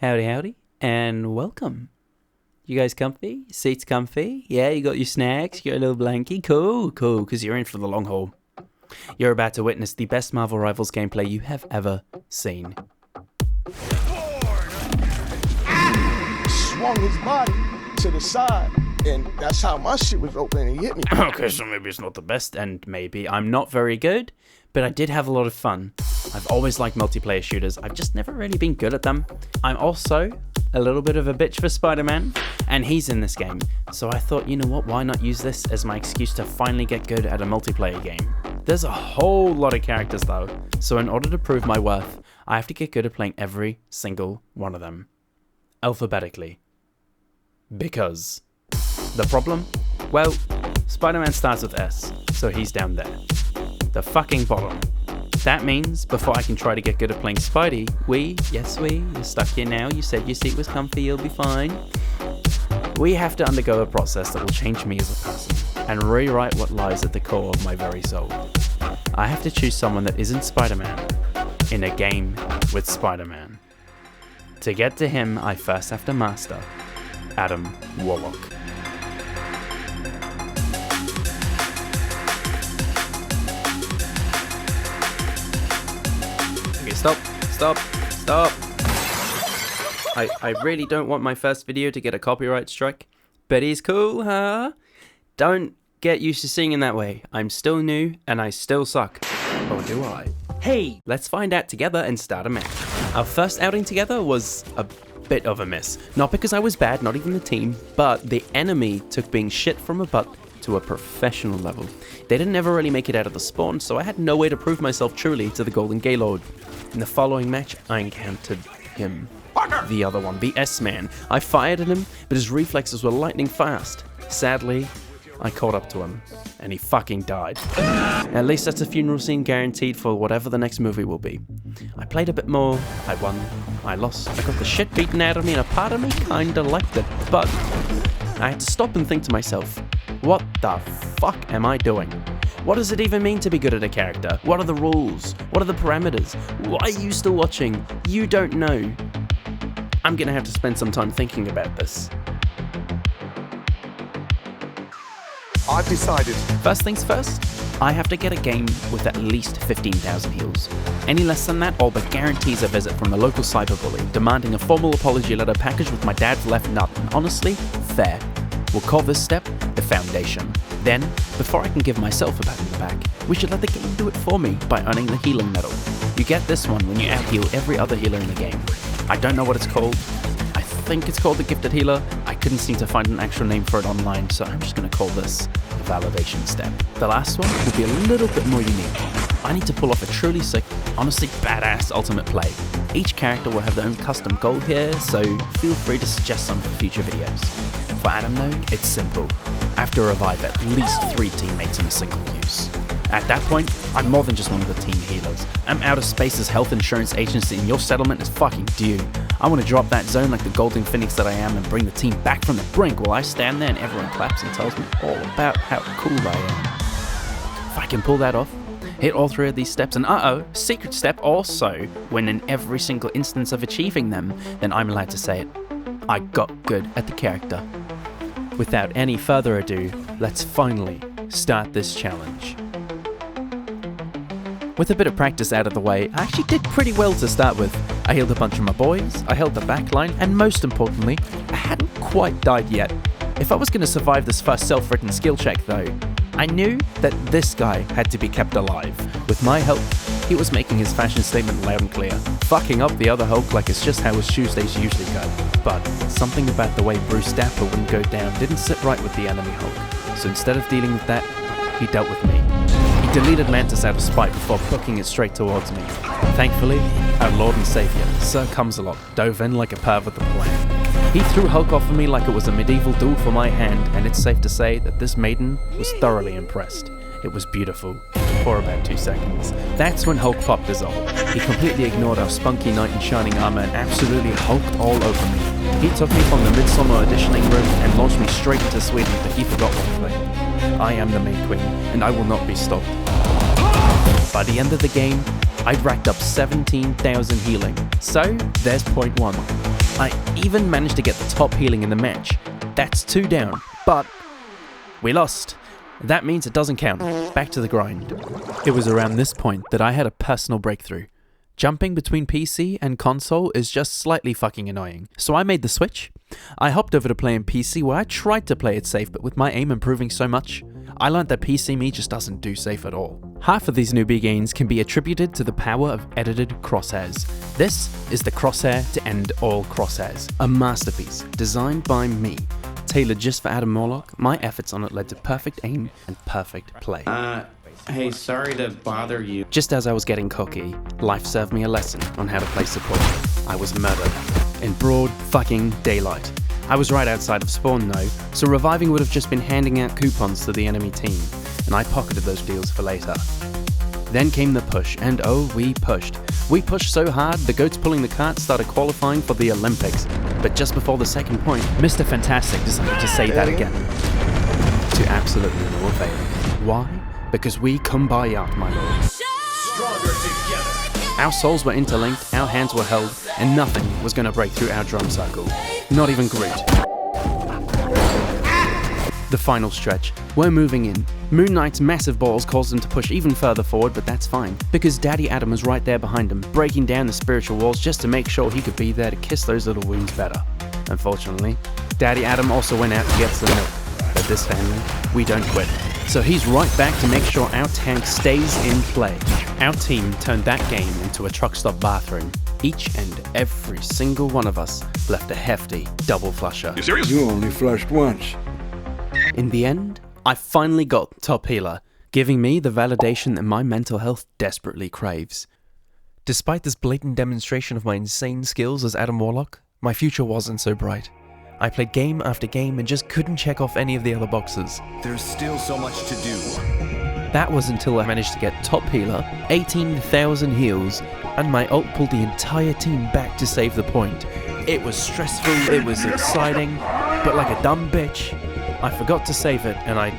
Howdy, howdy, and welcome. You guys comfy? Seats comfy? Yeah, you got your snacks, you got a little blankie? Cool, because you're in for the long haul. You're about to witness the best Marvel Rivals gameplay you have ever seen. Swung his body to the side, and that's how my shit was open, and he hit me. Okay, so maybe it's not the best, and maybe I'm not very good, but I did have a lot of fun. I've always liked multiplayer shooters, I've just never really been good at them. I'm also a little bit of a bitch for Spider-Man, and he's in this game. So I thought, you know what, why not use this as my excuse to finally get good at a multiplayer game? There's a whole lot of characters though, so in order to prove my worth, I have to get good at playing every single one of them. Alphabetically. Because. The problem? Well, Spider-Man starts with S, so he's down there. The fucking bottom. That means, before I can try to get good at playing Spidey, you're stuck here now, you said your seat was comfy, you'll be fine. We have to undergo a process that will change me as a person, and rewrite what lies at the core of my very soul. I have to choose someone that isn't Spider-Man, in a game with Spider-Man. To get to him, I first have to master Adam Warlock. Okay, stop. I really don't want my first video to get a copyright strike, but he's cool, huh? Don't get used to singing that way. I'm still new, and I still suck. Or do I? Hey, let's find out together and start a match. Our first outing together was a bit of a miss. Not because I was bad, not even the team, but the enemy took being shit from a butt to a professional level. They didn't ever really make it out of the spawn, so I had no way to prove myself truly to the Golden Gaylord. In the following match, I encountered him. The other one, the S-Man. I fired at him, but his reflexes were lightning fast. Sadly, I caught up to him, and he fucking died. At least that's a funeral scene guaranteed for whatever the next movie will be. I played a bit more, I won, I lost, I got the shit beaten out of me, and a part of me kinda liked it, but I had to stop and think to myself, what the fuck am I doing? What does it even mean to be good at a character? What are the rules? What are the parameters? Why are you still watching? You don't know. I'm gonna have to spend some time thinking about this. I've decided. First things first, I have to get a game with at least 15,000 heals. Any less than that, all but guarantees a visit from the local cyberbully, demanding a formal apology letter packaged with my dad's left nut, and honestly, fair. We'll call this step the foundation. Then, before I can give myself a pat on the back, we should let the game do it for me by earning the healing medal. You get this one when you out-heal every other healer in the game. I don't know what it's called. I think it's called the Gifted Healer. I couldn't seem to find an actual name for it online, so I'm just going to call this the validation step. The last one will be a little bit more unique. I need to pull off a truly sick, honestly badass ultimate play. Each character will have their own custom goal here, so feel free to suggest some for future videos. For Adam though, it's simple. I have to revive at least 3 teammates in a single use. At that point, I'm more than just one of the team healers. I'm Outer Space's health insurance agency and your settlement is fucking due. I want to drop that zone like the golden phoenix that I am and bring the team back from the brink while I stand there and everyone claps and tells me all about how cool I am. If I can pull that off, hit all 3 of these steps, and secret step also, when in every single instance of achieving them, then I'm allowed to say it. I got good at the character. Without any further ado, let's finally start this challenge. With a bit of practice out of the way, I actually did pretty well to start with. I healed a bunch of my boys, I held the backline, and most importantly, I hadn't quite died yet. If I was going to survive this first self-written skill check though, I knew that this guy had to be kept alive. With my help, he was making his fashion statement loud and clear, fucking up the other Hulk like it's just how his Tuesdays usually go. But something about the way Bruce Dapper wouldn't go down didn't sit right with the enemy Hulk. So instead of dealing with that, he dealt with me. He deleted Mantis out of spite before booking it straight towards me. Thankfully, our Lord and Savior, Sir Comes-a-Lot, dove in like a perv with a plan. He threw Hulk off of me like it was a medieval duel for my hand, and it's safe to say that this maiden was thoroughly impressed. It was beautiful, for about 2 seconds. That's when Hulk popped his ult. He completely ignored our spunky knight in shining armor and absolutely hulked all over me. He took me from the Midsummer auditioning room and launched me straight into Sweden, but he forgot one thing. I am the main queen, and I will not be stopped. By the end of the game, I'd racked up 17,000 healing. So, there's point 1. I even managed to get the top healing in the match. That's 2 down, but we lost. That means it doesn't count. Back to the grind. It was around this point that I had a personal breakthrough. Jumping between PC and console is just slightly fucking annoying. So I made the switch. I hopped over to play in PC where I tried to play it safe, but with my aim improving so much, I learned that PC me just doesn't do safe at all. Half of these newbie gains can be attributed to the power of edited crosshairs. This is the crosshair to end all crosshairs. A masterpiece designed by me. Tailored just for Adam Warlock, my efforts on it led to perfect aim and perfect play. Hey, sorry to bother you. Just as I was getting cocky, life served me a lesson on how to play support. I was murdered. In broad fucking daylight. I was right outside of spawn though, so reviving would have just been handing out coupons to the enemy team, and I pocketed those deals for later. Then came the push, and oh, we pushed. We pushed so hard, the goats pulling the cart started qualifying for the Olympics. But just before the second point, Mr. Fantastic decided to say that again. To absolutely no avail. Why? Because we kumbaya, my lord. Stronger together. Our souls were interlinked, our hands were held, and nothing was going to break through our drum circle. Not even Groot. The final stretch. We're moving in. Moon Knight's massive balls caused him to push even further forward, but that's fine, because Daddy Adam was right there behind him, breaking down the spiritual walls just to make sure he could be there to kiss those little wounds better. Unfortunately, Daddy Adam also went out to get some milk, but this family, we don't quit. So he's right back to make sure our tank stays in play. Our team turned that game into a truck stop bathroom. Each and every single one of us left a hefty double flusher. You serious? You only flushed once. In the end, I finally got top healer, giving me the validation that my mental health desperately craves. Despite this blatant demonstration of my insane skills as Adam Warlock, my future wasn't so bright. I played game after game and just couldn't check off any of the other boxes. There's still so much to do. That was until I managed to get top healer, 18,000 heals, and my ult pulled the entire team back to save the point. It was stressful, it was exciting, but like a dumb bitch, I forgot to save it and I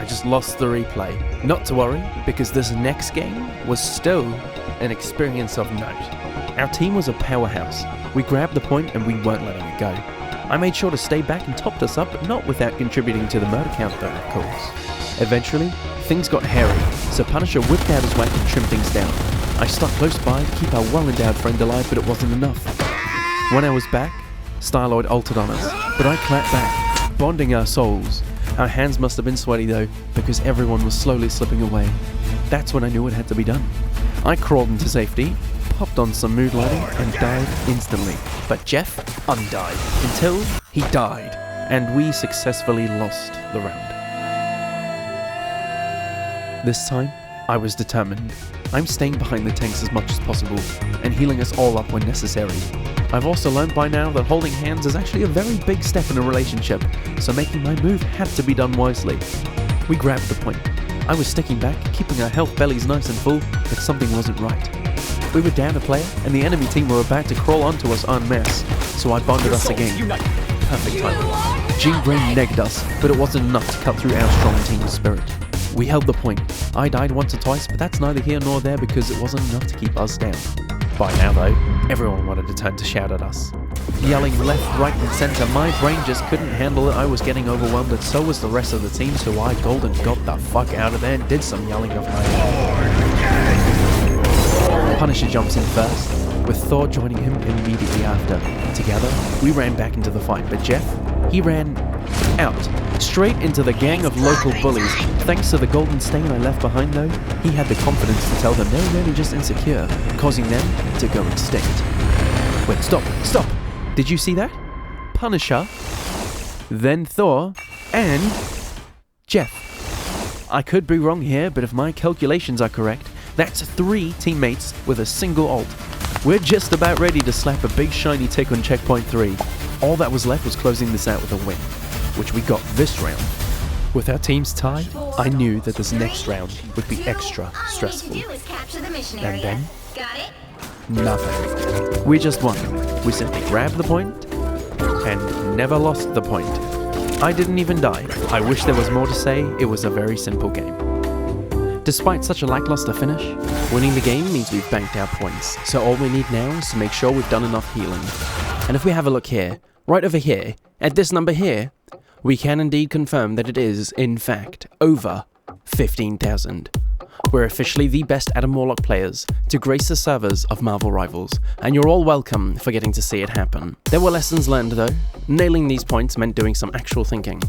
just lost the replay. Not to worry, because this next game was still an experience of note. Our team was a powerhouse. We grabbed the point and we weren't letting it go. I made sure to stay back and topped us up, but not without contributing to the murder count though, of course. Eventually, things got hairy, so Punisher whipped out his whack and trimmed things down. I stuck close by to keep our well-endowed friend alive, but it wasn't enough. When I was back, Styloid ulted on us, but I clapped back, bonding our souls. Our hands must have been sweaty though, because everyone was slowly slipping away. That's when I knew it had to be done. I crawled into safety, popped on some mood lighting, and died instantly. But Jeff undied, until he died, and we successfully lost the round. This time, I was determined. I'm staying behind the tanks as much as possible, and healing us all up when necessary. I've also learned by now that holding hands is actually a very big step in a relationship, so making my move had to be done wisely. We grabbed the point. I was sticking back, keeping our health bellies nice and full, but something wasn't right. We were down a player, and the enemy team were about to crawl onto us en masse, so I bonded us again. Perfect timing. Jean Grey negged us, but it wasn't enough to cut through our strong team spirit. We held the point. I died once or twice, but that's neither here nor there because it wasn't enough to keep us down. By now though, everyone wanted to turn to shout at us. Yelling left, right and centre, my brain just couldn't handle it. I was getting overwhelmed, and so was the rest of the team, so I golden got the fuck out of there and did some yelling of my own. Punisher jumps in first, with Thor joining him immediately after. Together, we ran back into the fight, but Jeff, he ran out, straight into the gang of local bullies. Thanks to the golden stain I left behind though, he had the confidence to tell them they were really just insecure, causing them to go extinct. Wait, stop! Did you see that? Punisher, then Thor, and Jeff. I could be wrong here, but if my calculations are correct, that's 3 teammates with a single ult. We're just about ready to slap a big shiny tick on checkpoint 3. All that was left was closing this out with a win, which we got this round. With our teams tied, I knew that this next round would be extra stressful. And then, nothing. We just won. We simply grabbed the point and never lost the point. I didn't even die. I wish there was more to say. It was a very simple game. Despite such a lackluster finish, winning the game means we've banked our points, so all we need now is to make sure we've done enough healing. And if we have a look here, right over here, at this number here, we can indeed confirm that it is, in fact, over 15,000. We're officially the best Adam Warlock players to grace the servers of Marvel Rivals, and you're all welcome for getting to see it happen. There were lessons learned though. Nailing these points meant doing some actual thinking.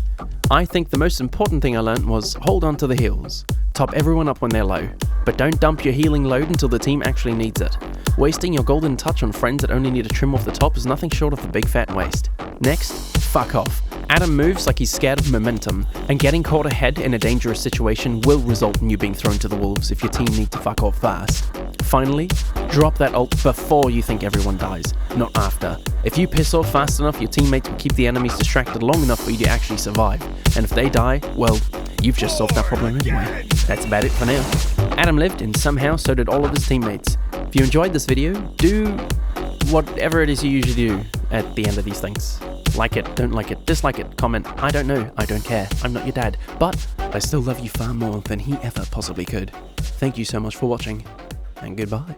I think the most important thing I learned was hold on to the heals. Top everyone up when they're low, but don't dump your healing load until the team actually needs it. Wasting your golden touch on friends that only need a trim off the top is nothing short of a big fat waste. Next, fuck off. Adam moves like he's scared of momentum, and getting caught ahead in a dangerous situation will result in you being thrown to the wolves if your team need to fuck off fast. Finally, drop that ult before you think everyone dies, not after. If you piss off fast enough, your teammates will keep the enemies distracted long enough for you to actually survive, and if they die, well, you've just solved that problem anyway. That's about it for now. Adam lived, and somehow so did all of his teammates. If you enjoyed this video, do whatever it is you usually do at the end of these things. Like it, don't like it, dislike it, comment, I don't know, I don't care, I'm not your dad, but I still love you far more than he ever possibly could. Thank you so much for watching, and goodbye.